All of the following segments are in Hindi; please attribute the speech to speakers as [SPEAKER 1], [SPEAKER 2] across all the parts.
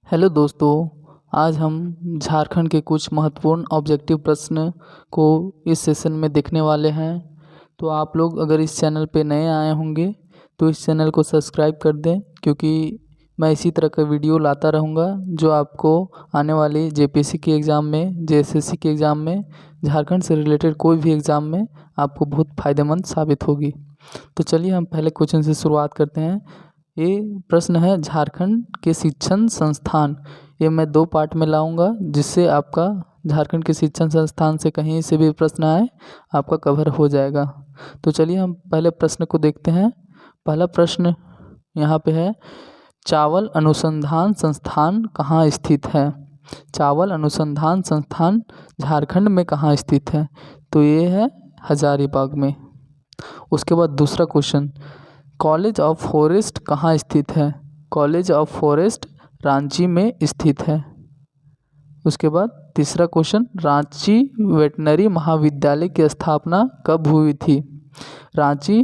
[SPEAKER 1] हेलो दोस्तों, आज हम झारखंड के कुछ महत्वपूर्ण ऑब्जेक्टिव प्रश्न को इस सेशन में देखने वाले हैं। तो आप लोग अगर इस चैनल पे नए आए होंगे तो इस चैनल को सब्सक्राइब कर दें, क्योंकि मैं इसी तरह का वीडियो लाता रहूँगा जो आपको आने वाली जेपीएससी के एग्ज़ाम में, जेएसएससी के एग्ज़ाम में, झारखंड से रिलेटेड कोई भी एग्ज़ाम में आपको बहुत फ़ायदेमंद साबित होगी। तो चलिए हम पहले क्वेश्चन से शुरुआत करते हैं। ये प्रश्न है, झारखंड के शिक्षण संस्थान। ये मैं दो पार्ट में लाऊंगा जिससे आपका झारखंड के शिक्षण संस्थान से कहीं से भी प्रश्न आए आपका कवर हो जाएगा। तो चलिए हम पहले प्रश्न को देखते हैं। पहला प्रश्न यहाँ पे है, चावल अनुसंधान संस्थान कहाँ स्थित है? चावल अनुसंधान संस्थान झारखंड में कहाँ स्थित है? तो ये है हजारीबाग में। उसके बाद दूसरा क्वेश्चन, कॉलेज ऑफ फॉरेस्ट कहाँ स्थित है? कॉलेज ऑफ फॉरेस्ट रांची में स्थित है। उसके बाद तीसरा क्वेश्चन, रांची वेटनरी महाविद्यालय की स्थापना कब हुई थी? रांची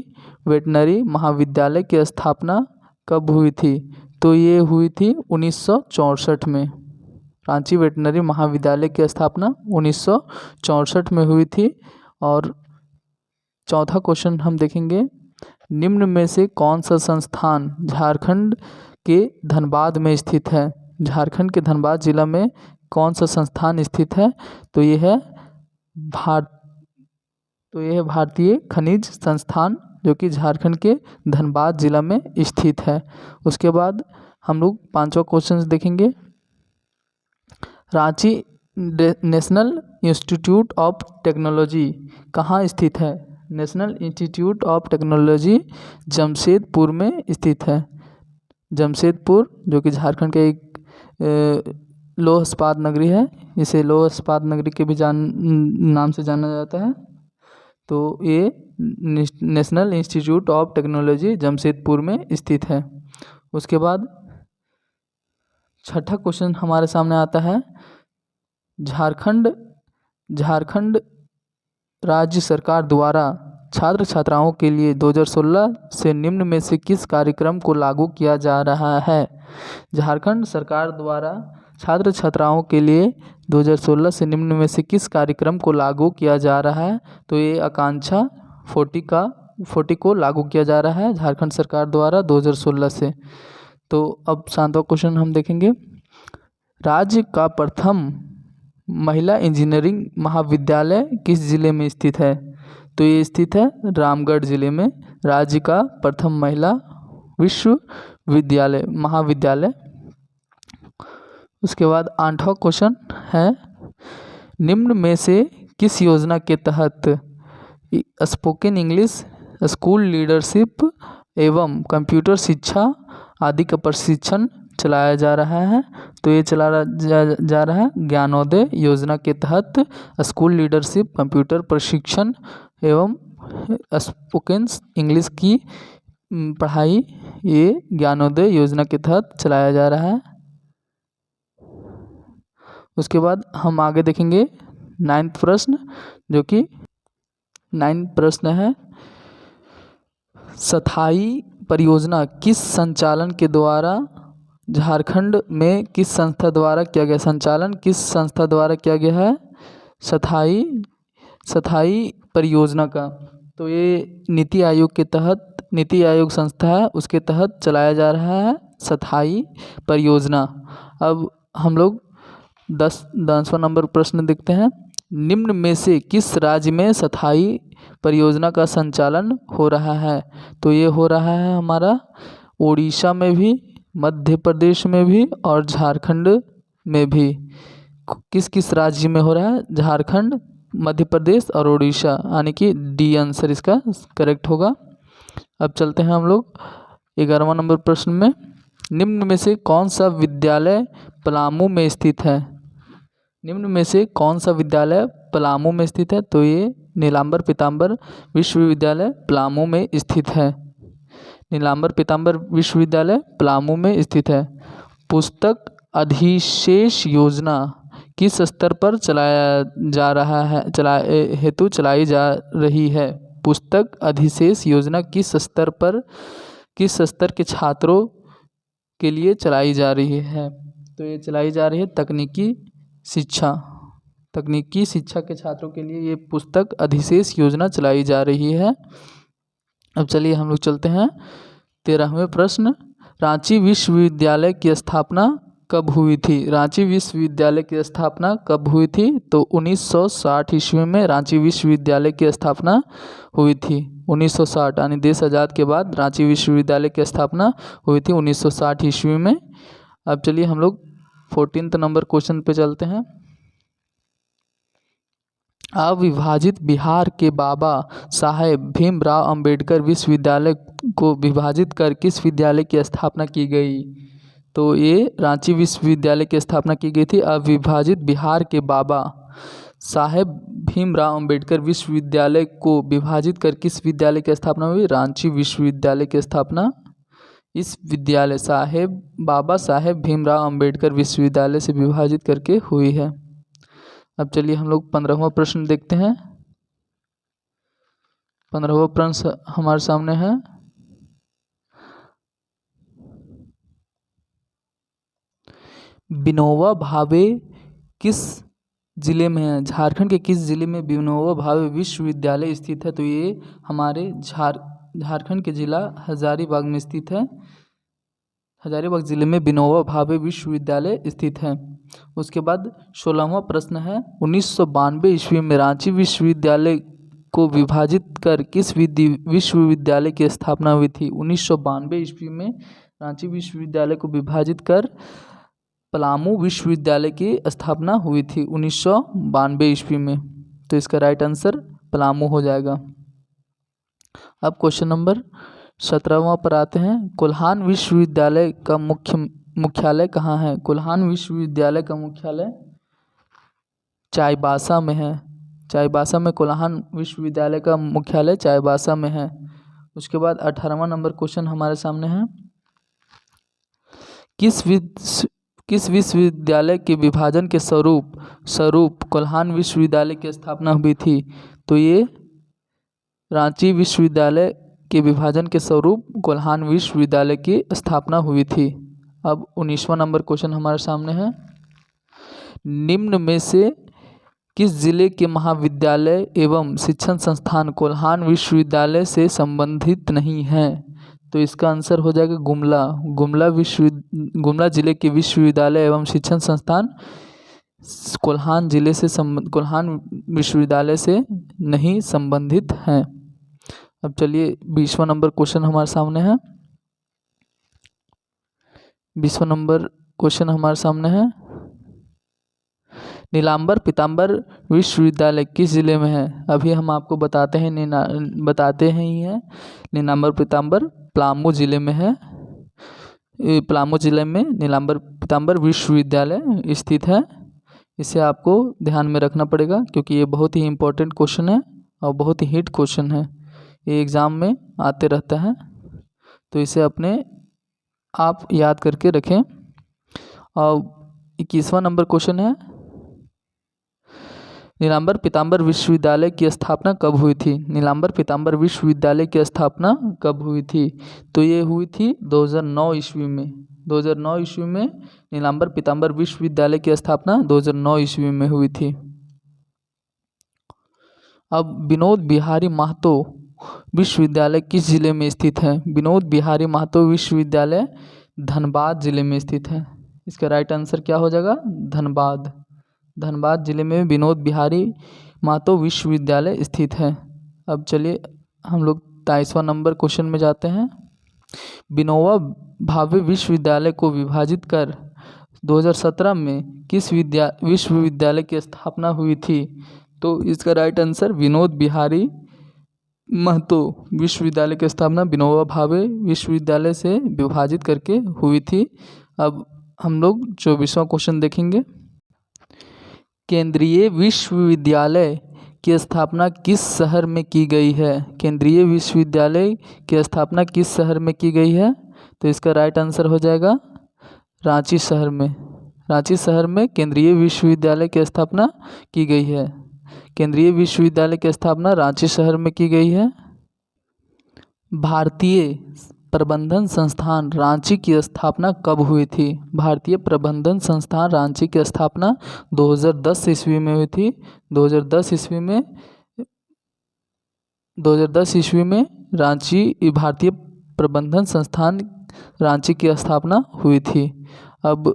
[SPEAKER 1] वेटनरी महाविद्यालय की स्थापना कब हुई थी? तो ये हुई थी 1964 में। रांची वेटनरी महाविद्यालय की स्थापना 1964 में हुई थी। और चौथा क्वेश्चन हम देखेंगे, निम्न में से कौन सा संस्थान झारखंड के धनबाद में स्थित है? झारखंड के धनबाद जिला में कौन सा संस्थान स्थित है? तो ये है भारतीय खनिज संस्थान, जो कि झारखंड के धनबाद जिला में स्थित है। उसके बाद हम लोग पांचवा क्वेश्चन देखेंगे, Ranchi national institute of technology कहाँ स्थित है? National institute of technology Jamshedpur में स्थित है। जमशेदपुर जो कि झारखंड के एक लौह इस्पात नगरी है, इसे लौह इस्पात नगरी के भी नाम से जाना जाता है। तो ये national institute of technology Jamshedpur में स्थित है। उसके बाद छठा क्वेश्चन हमारे सामने आता है, झारखंड राज्य सरकार द्वारा छात्र छात्राओं के लिए 2016 से निम्न में से किस कार्यक्रम को लागू किया जा रहा है? झारखंड सरकार द्वारा छात्र छात्राओं के लिए 2016 से निम्न में से किस कार्यक्रम को लागू किया जा रहा है? तो ये आकांक्षा 40 को लागू किया जा रहा है झारखंड सरकार द्वारा 2016 से। तो अब सातवां क्वेश्चन हम देखेंगे, राज्य का प्रथम महिला इंजीनियरिंग महाविद्यालय किस जिले में स्थित है? तो ये स्थित है रामगढ़ जिले में, राज्य का प्रथम महिला विश्वविद्यालय महाविद्यालय। उसके बाद आठवां क्वेश्चन है, निम्न में से किस योजना के तहत स्पोकन इंग्लिश, स्कूल लीडरशिप एवं कंप्यूटर शिक्षा आदि का प्रशिक्षण चलाया जा रहा है? तो ये चलाया जा रहा है ज्ञानोदय योजना के तहत स्कूल लीडरशिप, कंप्यूटर प्रशिक्षण एवं स्पोकन इंग्लिश की पढ़ाई ये ज्ञानोदय योजना के तहत चलाया जा रहा है। उसके बाद हम आगे देखेंगे नाइन्थ प्रश्न, जो कि नाइन्थ प्रश्न है, स्थायी परियोजना किस संचालन के द्वारा झारखंड में किस संस्था द्वारा किया गया? संचालन किस संस्था द्वारा किया गया है? स्थायी परियोजना का। तो ये नीति आयोग के तहत, नीति आयोग संस्था है उसके तहत चलाया जा रहा है स्थायी परियोजना। अब हम लोग 10वां नंबर प्रश्न देखते हैं, निम्न में से किस राज्य में स्थायी परियोजना का संचालन हो रहा है? तो ये हो रहा है हमारा उड़ीसा में भी, मध्य प्रदेश में भी और झारखंड में भी। किस किस राज्य में हो रहा है? झारखंड, मध्य प्रदेश और उड़ीसा, यानी कि डी आंसर इसका करेक्ट होगा। अब चलते हैं हम लोग 11वां नंबर प्रश्न में, निम्न में से कौन सा विद्यालय पलामू में स्थित है? निम्न में से कौन सा विद्यालय पलामू में स्थित है? तो ये नीलांबर पीताम्बर विश्वविद्यालय पलामू में स्थित है। नीलांबर पीताम्बर विश्वविद्यालय पलामू में स्थित है। पुस्तक अधिशेष योजना किस स्तर पर चलाई जा रही है? पुस्तक अधिशेष योजना किस स्तर के छात्रों के लिए चलाई जा रही है? तो ये चलाई जा रही है तकनीकी शिक्षा के छात्रों के लिए ये पुस्तक अधिशेष योजना चलाई जा रही है। अब चलिए हम लोग चलते हैं 13वें प्रश्न। रांची विश्वविद्यालय की स्थापना कब हुई थी? रांची विश्वविद्यालय की स्थापना कब हुई थी? तो 1960 ईस्वी में रांची विश्वविद्यालय की स्थापना हुई थी। 1960 यानी देश आज़ाद के बाद रांची विश्वविद्यालय की स्थापना हुई थी 1960 ईस्वी में। अब चलिए हम लोग 14 नंबर क्वेश्चन पे चलते हैं। अविभाजित बिहार के बाबा साहेब भीमराव अंबेडकर विश्वविद्यालय को विभाजित कर किस विद्यालय की स्थापना की गई? तो ये रांची विश्वविद्यालय की स्थापना की गई थी। अविभाजित बिहार के बाबा साहेब भीमराव अंबेडकर विश्वविद्यालय को विभाजित कर किस विद्यालय की स्थापना हुई? रांची विश्वविद्यालय की स्थापना इस विद्यालय बाबा साहेब भीमराव अंबेडकर विश्वविद्यालय से विभाजित करके हुई है। अब चलिए हम लोग 15वां प्रश्न देखते हैं। 15वां प्रश्न हमारे सामने है। विनोबा भावे किस जिले में है? झारखंड के किस जिले में विनोबा भावे विश्वविद्यालय स्थित है? तो ये हमारे झारखंड के जिला हजारीबाग में स्थित है। हजारीबाग जिले में विनोबा भावे विश्वविद्यालय स्थित है। उसके बाद 16वां प्रश्न है। 1992 ईस्वी में रांची विश्वविद्यालय को विभाजित कर किस विश्वविद्यालय की स्थापना हुई थी? 1992 ईस्वी में रांची विश्वविद्यालय को विभाजित कर पलामू विश्वविद्यालय की स्थापना हुई थी 1992 ईस्वी में। तो इसका राइट आंसर पलामू हो जाएगा। अब क्वेश्चन नंबर 17वां पर आते हैं। कोल्हान विश्वविद्यालय का मुख्यालय कहाँ है? कोल्हान विश्वविद्यालय का मुख्यालय चाईबासा में है। चाईबासा में कोल्हान विश्वविद्यालय का मुख्यालय चाईबासा में है। उसके बाद 18वां नंबर क्वेश्चन हमारे सामने है। किस विश्वविद्यालय के विभाजन के स्वरूप कोल्हान विश्वविद्यालय की स्थापना हुई थी? तो ये रांची विश्वविद्यालय के विभाजन के स्वरूप कोल्हान विश्वविद्यालय की स्थापना हुई थी। अब 19वां नंबर क्वेश्चन हमारे सामने है। निम्न में से किस जिले के महाविद्यालय एवं शिक्षण संस्थान कोल्हान विश्वविद्यालय से संबंधित नहीं हैं? तो इसका आंसर हो जाएगा गुमला जिले के विश्वविद्यालय एवं शिक्षण संस्थान कोल्हान विश्वविद्यालय से नहीं संबंधित हैं। अब चलिए 20वां नंबर क्वेश्चन हमारे सामने है। 20वां नंबर क्वेश्चन हमारे सामने है। नीलांबर पीताम्बर विश्वविद्यालय किस जिले में है? अभी हम आपको बताते हैं नीलांबर पीताम्बर पलामू जिले में है। पलामू जिले में नीलांबर पीताम्बर विश्वविद्यालय स्थित है। इसे आपको ध्यान में रखना पड़ेगा क्योंकि ये बहुत ही इम्पोर्टेंट क्वेश्चन है और बहुत ही हिट क्वेश्चन है। ये एग्ज़ाम में आते रहता है, तो इसे अपने आप याद करके रखें। और 21वां नंबर क्वेश्चन है। नीलांबर पीताम्बर विश्वविद्यालय की स्थापना कब हुई थी? नीलांबर पीताम्बर विश्वविद्यालय की स्थापना कब हुई थी? तो ये हुई थी 2009 ईस्वी में। 2009 ईस्वी में नीलांबर पीताम्बर विश्वविद्यालय की स्थापना 2009 ईस्वी में हुई थी। अब विनोद बिहारी महतो विश्वविद्यालय किस जिले में स्थित है? विनोद बिहारी महतो विश्वविद्यालय धनबाद जिले में स्थित है। इसका राइट आंसर क्या हो जाएगा? धनबाद जिले में विनोद बिहारी महतो विश्वविद्यालय स्थित है। अब चलिए हम लोग 23वां नंबर क्वेश्चन में जाते हैं। विनोबा भावे विश्वविद्यालय को विभाजित कर 2017 में किस विश्वविद्यालय की स्थापना हुई थी? तो इसका राइट आंसर विनोद बिहारी महतो विश्वविद्यालय की स्थापना विनोबा भावे विश्वविद्यालय से विभाजित करके हुई थी। अब हम लोग 24वां क्वेश्चन देखेंगे। केंद्रीय विश्वविद्यालय की स्थापना किस शहर में की गई है? केंद्रीय विश्वविद्यालय की स्थापना किस शहर में की गई है? तो इसका राइट आंसर हो जाएगा रांची शहर में। रांची शहर में केंद्रीय विश्वविद्यालय की स्थापना की गई है। केंद्रीय विश्वविद्यालय की स्थापना रांची शहर में की गई है। भारतीय प्रबंधन संस्थान रांची की स्थापना कब हुई थी? भारतीय प्रबंधन संस्थान रांची की स्थापना 2010 ईस्वी में हुई थी। 2010 ईस्वी में भारतीय प्रबंधन संस्थान रांची की स्थापना हुई थी। अब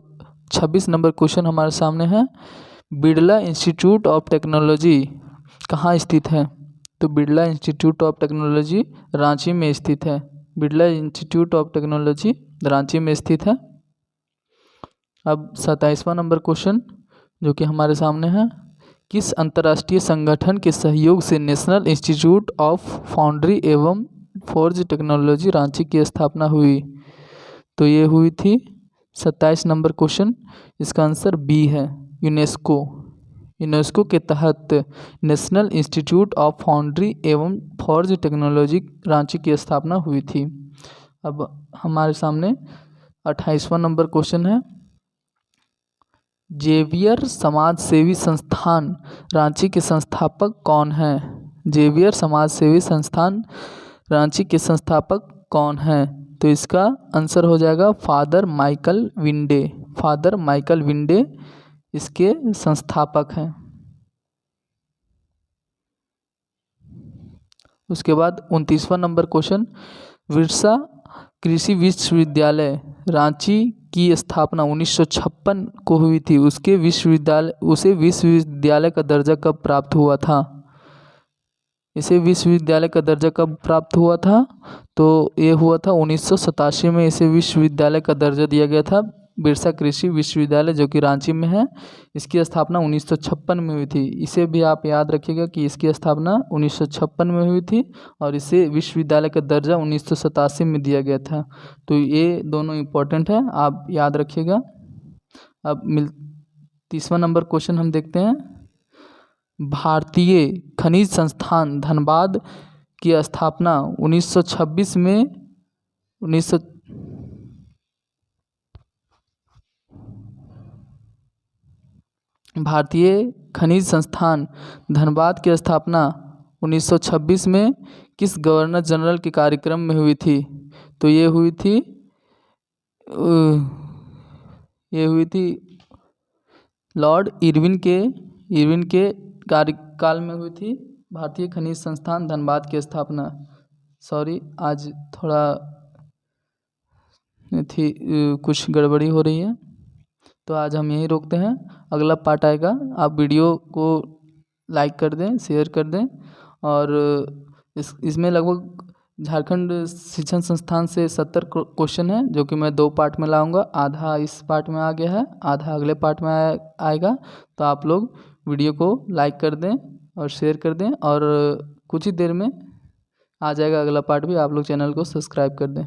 [SPEAKER 1] 26 नंबर क्वेश्चन हमारे सामने है। बिरला इंस्टीट्यूट ऑफ टेक्नोलॉजी कहाँ स्थित है? तो Birla institute of technology Ranchi में स्थित है। Birla institute of technology Ranchi में स्थित है। अब 27वां नंबर क्वेश्चन जो कि हमारे सामने है, किस अंतर्राष्ट्रीय संगठन के सहयोग से नेशनल इंस्टीट्यूट ऑफ फाउंड्री एवं फोर्ज टेक्नोलॉजी रांची की स्थापना हुई? तो ये हुई थी 27 नंबर क्वेश्चन, इसका आंसर बी है, यूनेस्को के तहत नेशनल इंस्टीट्यूट ऑफ फाउंड्री एवं फोर्ज टेक्नोलॉजी रांची की स्थापना हुई थी। अब हमारे सामने 28वां नंबर क्वेश्चन है, जेवियर समाज सेवी संस्थान रांची के संस्थापक कौन हैं? जेवियर समाज सेवी संस्थान रांची के संस्थापक कौन हैं? तो इसका आंसर हो जाएगा फादर माइकल विंडे। फादर माइकल विंडे इसके संस्थापक हैं। उसके बाद 29वां नंबर क्वेश्चन, बिरसा कृषि विश्वविद्यालय रांची की स्थापना 1956 को हुई थी। उसे विश्वविद्यालय का दर्जा कब प्राप्त हुआ था? इसे विश्वविद्यालय का दर्जा कब प्राप्त हुआ था? तो ये हुआ था 1987 में इसे विश्वविद्यालय का दर्जा दिया गया था। बिरसा कृषि विश्वविद्यालय जो कि रांची में है, इसकी स्थापना 1956 में हुई थी। इसे भी आप याद रखिएगा कि इसकी स्थापना 1956 में हुई थी और इसे विश्वविद्यालय का दर्जा 1987 में दिया गया था। तो ये दोनों इम्पोर्टेंट है, आप याद रखिएगा। अब 30वां नंबर क्वेश्चन हम देखते हैं, भारतीय खनिज संस्थान धनबाद की स्थापना 1926 में भारतीय खनिज संस्थान धनबाद की स्थापना 1926 में किस गवर्नर जनरल के कार्यक्रम में हुई थी? तो ये हुई थी लॉर्ड इरविन के कार्यकाल में हुई थी भारतीय खनिज संस्थान धनबाद की स्थापना। सॉरी, आज थोड़ा कुछ गड़बड़ी हो रही है, तो आज हम यहीं रोकते हैं। अगला पार्ट आएगा, आप वीडियो को लाइक कर दें, शेयर कर दें। और इसमें लगभग झारखंड शिक्षण संस्थान से 70 क्वेश्चन है, जो कि मैं 2 पार्ट में लाऊंगा। आधा इस पार्ट में आ गया है, आधा अगले पार्ट में आएगा। तो आप लोग वीडियो को लाइक कर दें और शेयर कर दें, और कुछ ही देर में आ जाएगा अगला पार्ट भी। आप लोग चैनल को सब्सक्राइब कर दें।